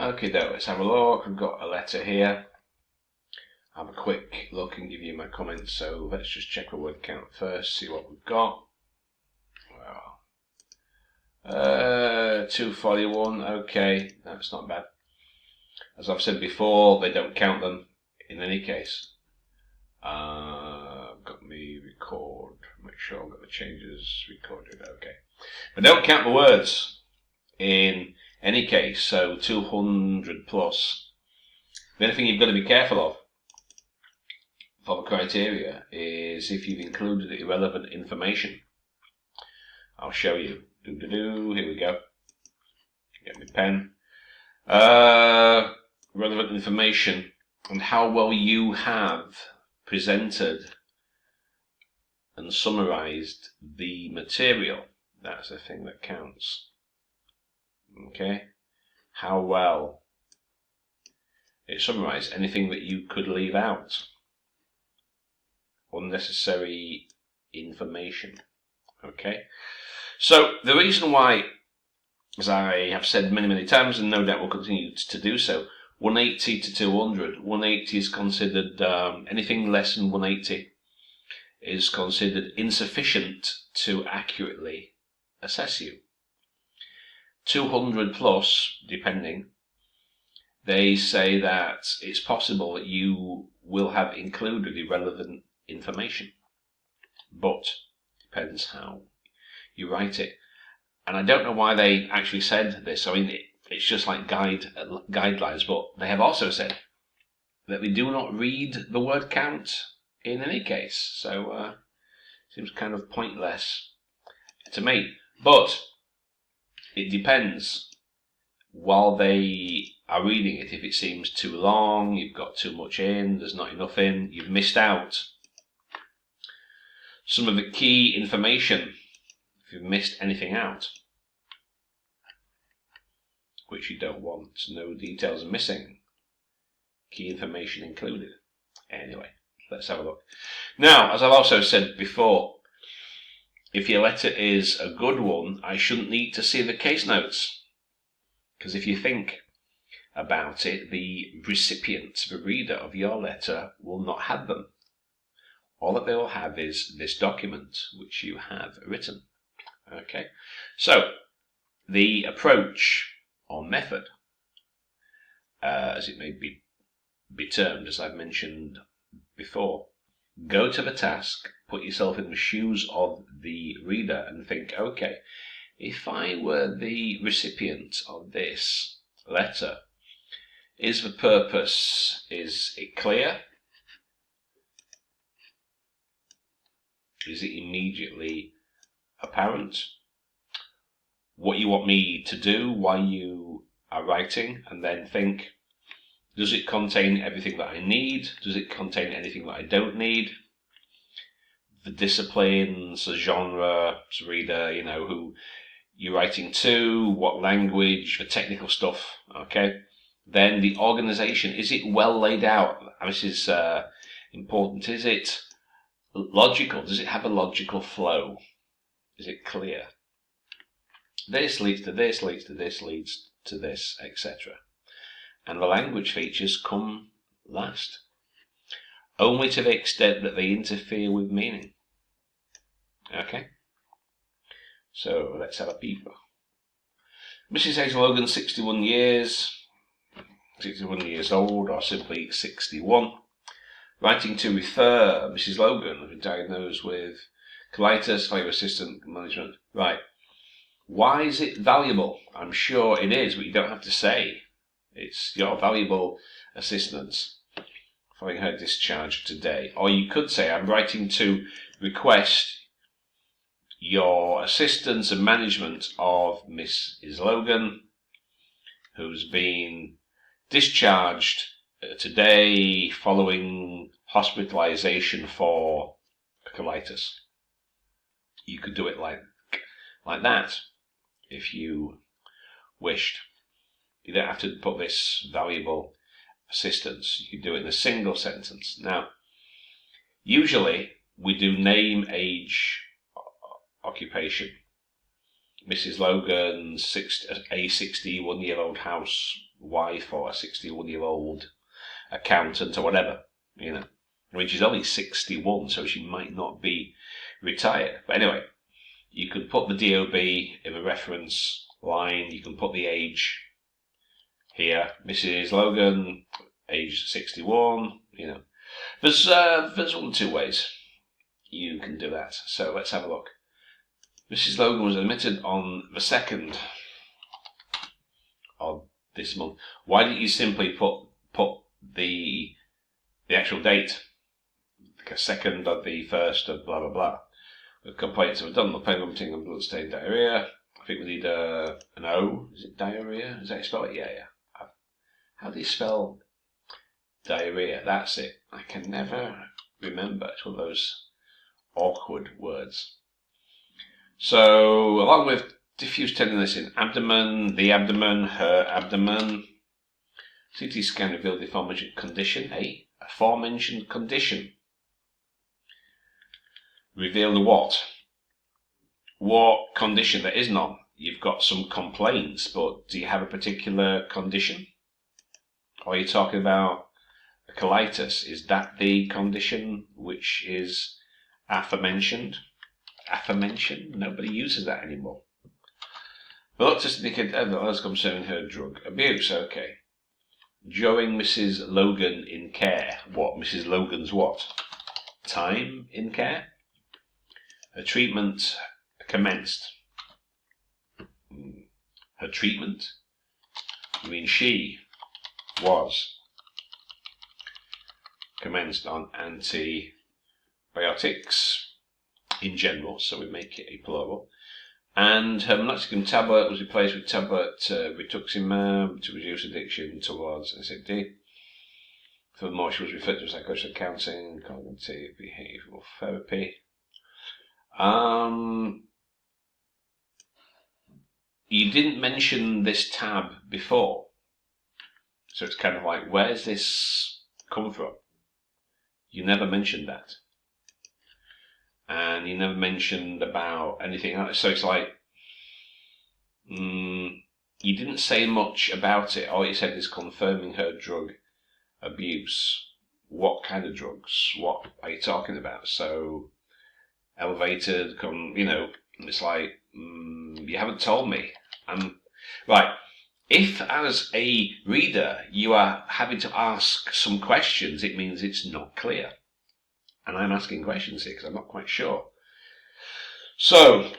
Okay, though, let's have a look. I've got a letter here. Have a quick look and give you my comments. So let's just check the word count first, see what we've got. Well, 241, okay, that's not bad. As I've said before, they don't count them in any case. I've got me record, make sure I've got the changes recorded, okay. But don't count the words in any case, so 200 plus. The only thing you've got to be careful of for the criteria is if you've included irrelevant information. I'll show you. Here we go. Get my pen. Relevant information and how well you have presented and summarized the material. That's the thing that counts. Okay? How well it summarized. Anything that you could leave out. Unnecessary information. Okay? So, the reason why, as I have said many times, and no doubt will continue to do so, 180 to 200. 180 is considered, anything less than 180 is considered insufficient to accurately assess you. 200 plus, depending, they say that it's possible that you will have included irrelevant information, but depends how you write it. And I don't know why they actually said this. I mean, it's just like guidelines, but they have also said that they do not read the word count in any case. So seems kind of pointless to me. But it depends while they are reading it. If it seems too long, you've got too much in, there's not enough in, you've missed out some of the key information. If you've missed anything out, which you don't want, no details are missing, key information included. Anyway, let's have a look. Now, as I've also said before, if your letter is a good one, I shouldn't need to see the case notes. Because if you think about it, the recipient, the reader of your letter, will not have them. All that they will have is this document which you have written. Okay, so the approach or method, as it may be termed, as I've mentioned before, go to the task, put yourself in the shoes of the reader and think, okay, if I were the recipient of this letter, is the purpose, is it clear? Is it immediately apparent? What you want me to do, why you are writing, and then think, does it contain everything that I need? Does it contain anything that I don't need? The disciplines, the genre, the reader, who you're writing to, what language, the technical stuff, okay? Then the organization, is it well laid out? This is important. Is it logical? Does it have a logical flow? Is it clear? This leads to this, leads to this, leads to this, etc. And the language features come last, only to the extent that they interfere with meaning. Okay? So let's have a peep. Mrs. Hazel Logan, 61 years old, or simply 61. Writing to refer Mrs. Logan, who diagnosed with colitis, favour assistant management. Right. Why is it valuable? I'm sure it is, but you don't have to say. It's your valuable assistance following her discharge today. Or you could say, I'm writing to request your assistance and management of Mrs. Logan, who's been discharged today following hospitalization for colitis. You could do it like that if you wished. You don't have to put this valuable assistance. You can do it in a single sentence. Now, usually we do name, age, occupation. Mrs. Logan's a 61-year-old housewife. wife or a 61-year-old accountant or whatever, you know. I mean, she's only 61, so she might not be retired. But anyway, you could put the DOB in the reference line. You can put the age here. Mrs. Logan, age 61, you know. There's one or two ways you can do that. So let's have a look. Mrs. Logan was admitted on the 2nd of this month. Why didn't you simply put the actual date? Like a 2nd of the 1st of blah blah blah. The complaints have done. The pain vomiting and blood-stained diarrhea. I think we need an O. Is it diarrhea? Is that how you spell it? Yeah. How do you spell diarrhea? That's it. I can never remember. It's one of those awkward words. So, along with diffuse tenderness in abdomen, the abdomen, her abdomen, CT scan revealed the aforementioned condition. Aforementioned condition. Reveal the what? What condition? There is none. You've got some complaints, but do you have a particular condition? Or are you talking about a colitis? Is that the condition which is aforementioned? Aforementioned? Nobody uses that anymore. The doctors indicate evidence concerning her drug abuse. Okay. During Mrs. Logan in care. What? Mrs. Logan's what? Time in care? Her treatment commenced. Her treatment? I mean, she was commenced on antibiotics in general, so we make it a plural. And her meloxicam tablet was replaced with tablet rituximab to reduce addiction towards SAD. Furthermore, she was referred to psychological counselling, cognitive behavioural therapy. You didn't mention this tab before, so it's kind of like, where's this come from? You never mentioned that. And you never mentioned about anything else. So it's like, you didn't say much about it. All you said is confirming her drug abuse. What kind of drugs? What are you talking about? So, elevated, it's like, you haven't told me. Right. If, as a reader, you are having to ask some questions, it means it's not clear. And I'm asking questions here because I'm not quite sure. So,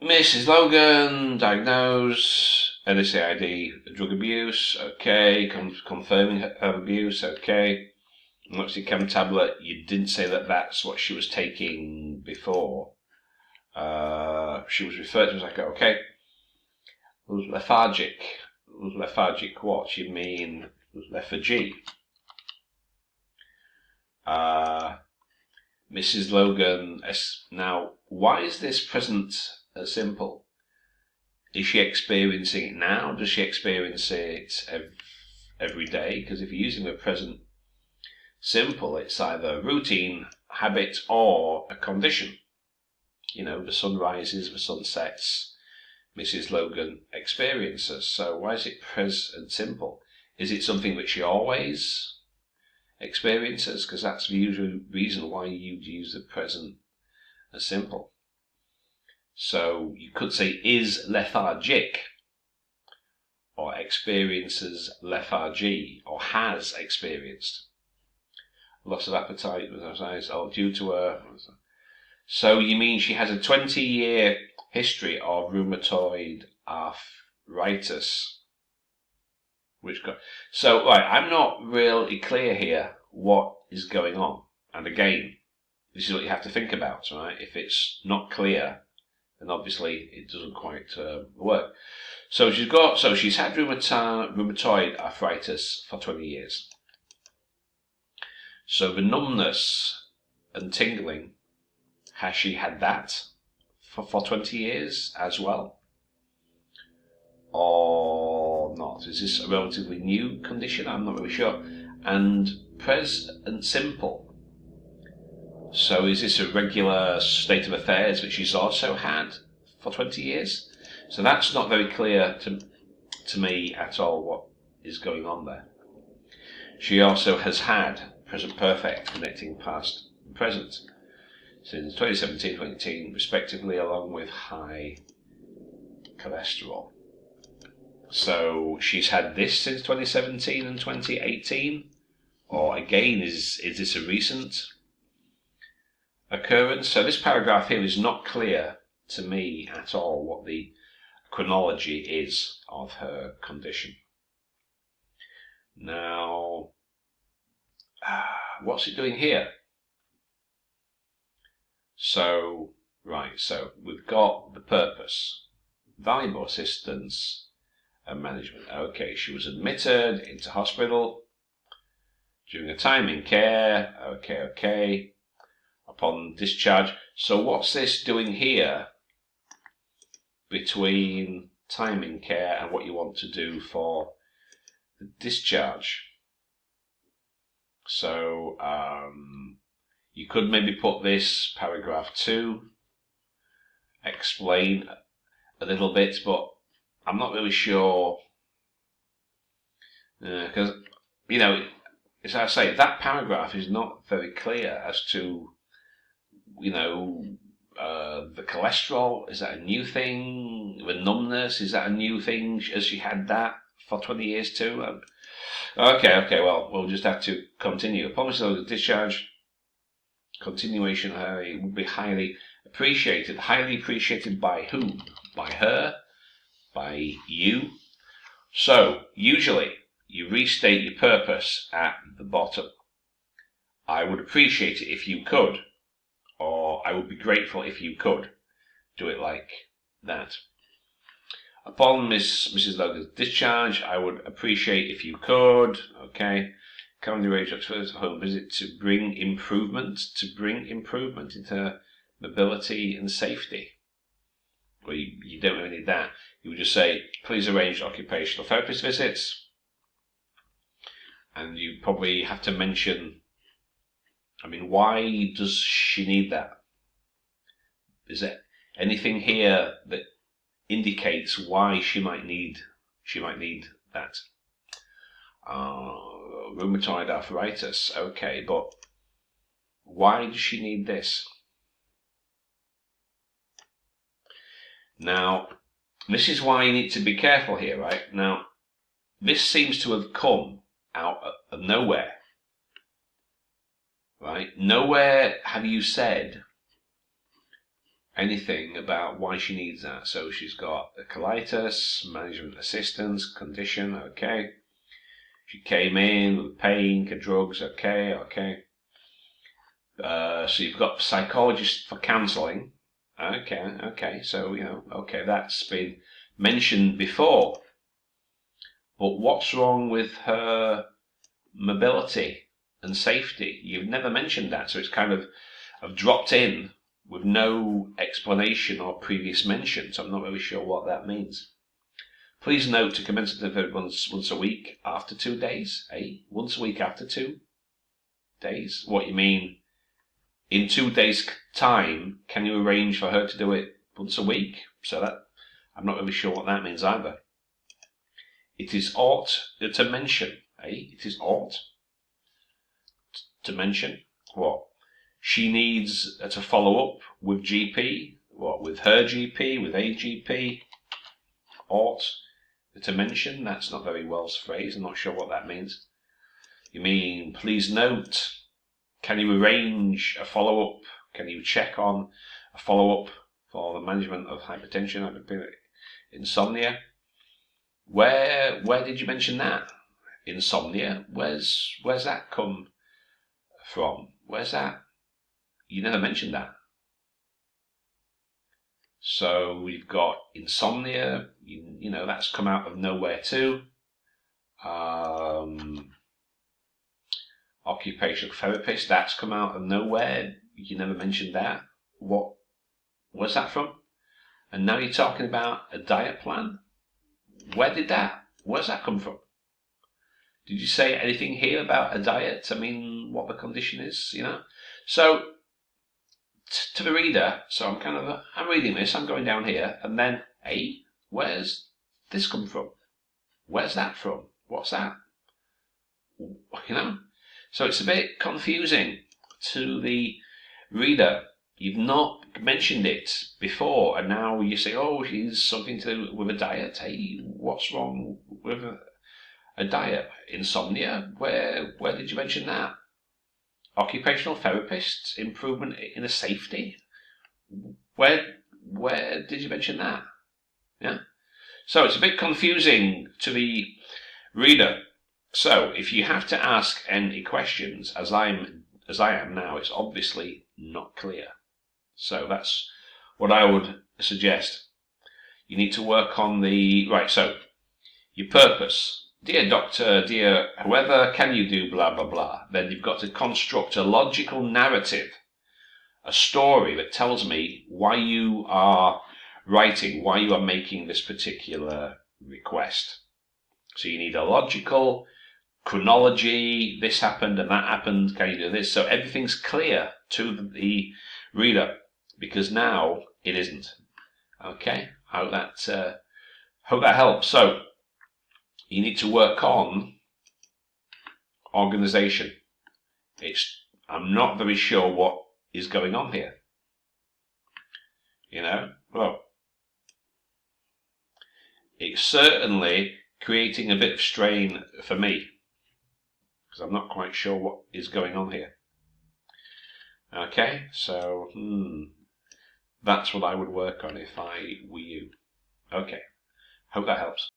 Mrs. Logan, diagnosed, NSAID, drug abuse, okay, confirming her abuse, okay. Meloxicam tablet, you didn't say that that's what she was taking before. She was referred to as like, okay. Lethargic what? You mean lethargy? Mrs. Logan, now, why is this present simple? Is she experiencing it now? Does she experience it every day? Because if you're using the present simple, it's either a routine, habit, or a condition. The sun rises, the sun sets, Mrs. Logan experiences. So why is it present simple? Is it something that she always experiences? Because that's the usual reason why you'd use the present simple. So you could say is lethargic, or experiences lethargy, or has experienced loss of appetite with her eyes, due to her. So you mean she has a 20-year history of rheumatoid arthritis? So, right, I'm not really clear here what is going on. And again, this is what you have to think about, right? If it's not clear, then obviously it doesn't quite work. So she's had rheumatoid arthritis for 20 years. So the numbness and tingling, has she had that for 20 years as well? Or not? Is this a relatively new condition? I'm not really sure. And present simple. So is this a regular state of affairs that she's also had for 20 years? So that's not very clear to me at all is going on there. She also has had present perfect connecting past and present since 2017-2018 respectively, along with high cholesterol. So she's had this since 2017 and 2018, or again, is this a recent occurrence? So this paragraph here is not clear to me at all what the chronology is of her condition. Now, what's it doing here? So, right, so we've got the purpose, valuable assistance and management. Okay, she was admitted into hospital during a time in care. Okay. Upon discharge. So what's this doing here between time in care and what you want to do for the discharge? So you could maybe put this paragraph 2, explain a little bit, but I'm not really sure, because, as I say, that paragraph is not very clear as to, the cholesterol, is that a new thing? The numbness, is that a new thing? Has she had that for 20 years too? Okay, well, we'll just have to continue. Upon the discharge, continuation would be highly appreciated. Highly appreciated by whom? By her? By you? So, usually, you restate your purpose at the bottom. I would appreciate it if you could, or I would be grateful if you could. Do it like that. Upon Mrs. Logan's discharge, I would appreciate if you could, okay, kindly arrange a home visit to bring improvement into her mobility and safety. Well, you don't really need that. You would just say, please arrange occupational therapist visits. And you probably have to mention, why does she need that? Is there anything here that indicates why she might need that? Rheumatoid arthritis, okay, but why does she need this? Now, this is why you need to be careful here, right? Now, this seems to have come out of nowhere, right? Nowhere have you said anything about why she needs that. So she's got a colitis, management assistance, condition, okay. She came in with pain, drugs, okay. So you've got psychologists for counselling, okay. So, okay, that's been mentioned before. But what's wrong with her mobility and safety? You've never mentioned that, so it's kind of dropped in with no explanation or previous mention, so I'm not really sure what that means. Please note to commence the visit once a week after 2 days. Once a week after 2 days? What, you mean in 2 days' time, can you arrange for her to do it once a week? So that, I'm not really sure what that means either. It is ought to mention, It is ought to mention what? She needs to follow up with GP, with her GP, with a GP. Ought to mention, that's not very well phrased, I'm not sure what that means. You mean, please note, can you arrange a follow-up? Can you check on a follow-up for the management of hypertension, insomnia? Where did you mention that? Insomnia? Where's that come from? Where's that? You never mentioned that. So we've got insomnia, that's come out of nowhere too. Occupational therapist, that's come out of nowhere. You never mentioned that. Where's that from? And now you're talking about a diet plan? Where's that come from? Did you say anything here about a diet? What the condition is, So, to the reader, so I'm reading this, I'm going down here, and then, where's this come from? Where's that from? What's that? You know? So it's a bit confusing to the reader. You've not mentioned it before, and now you say, oh, it's something to do with a diet. Hey, what's wrong with a diet? Insomnia? Where did you mention that? Occupational therapists? Improvement in the safety? Where did you mention that? Yeah. So it's a bit confusing to the reader. So if you have to ask any questions, as I am now, it's obviously not clear. So that's what I would suggest. You need to work on so your purpose. Dear doctor, dear whoever, can you do blah, blah, blah? Then you've got to construct a logical narrative, a story that tells me why you are writing, why you are making this particular request. So you need a logical chronology, this happened and that happened, can you do this? So everything's clear to the reader, because now it isn't. Okay, I hope that helps. So you need to work on organization. I'm not very sure what is going on here. Well, it's certainly creating a bit of strain for me, because I'm not quite sure what is going on here. Okay, so that's what I would work on if I were you. Okay, hope that helps.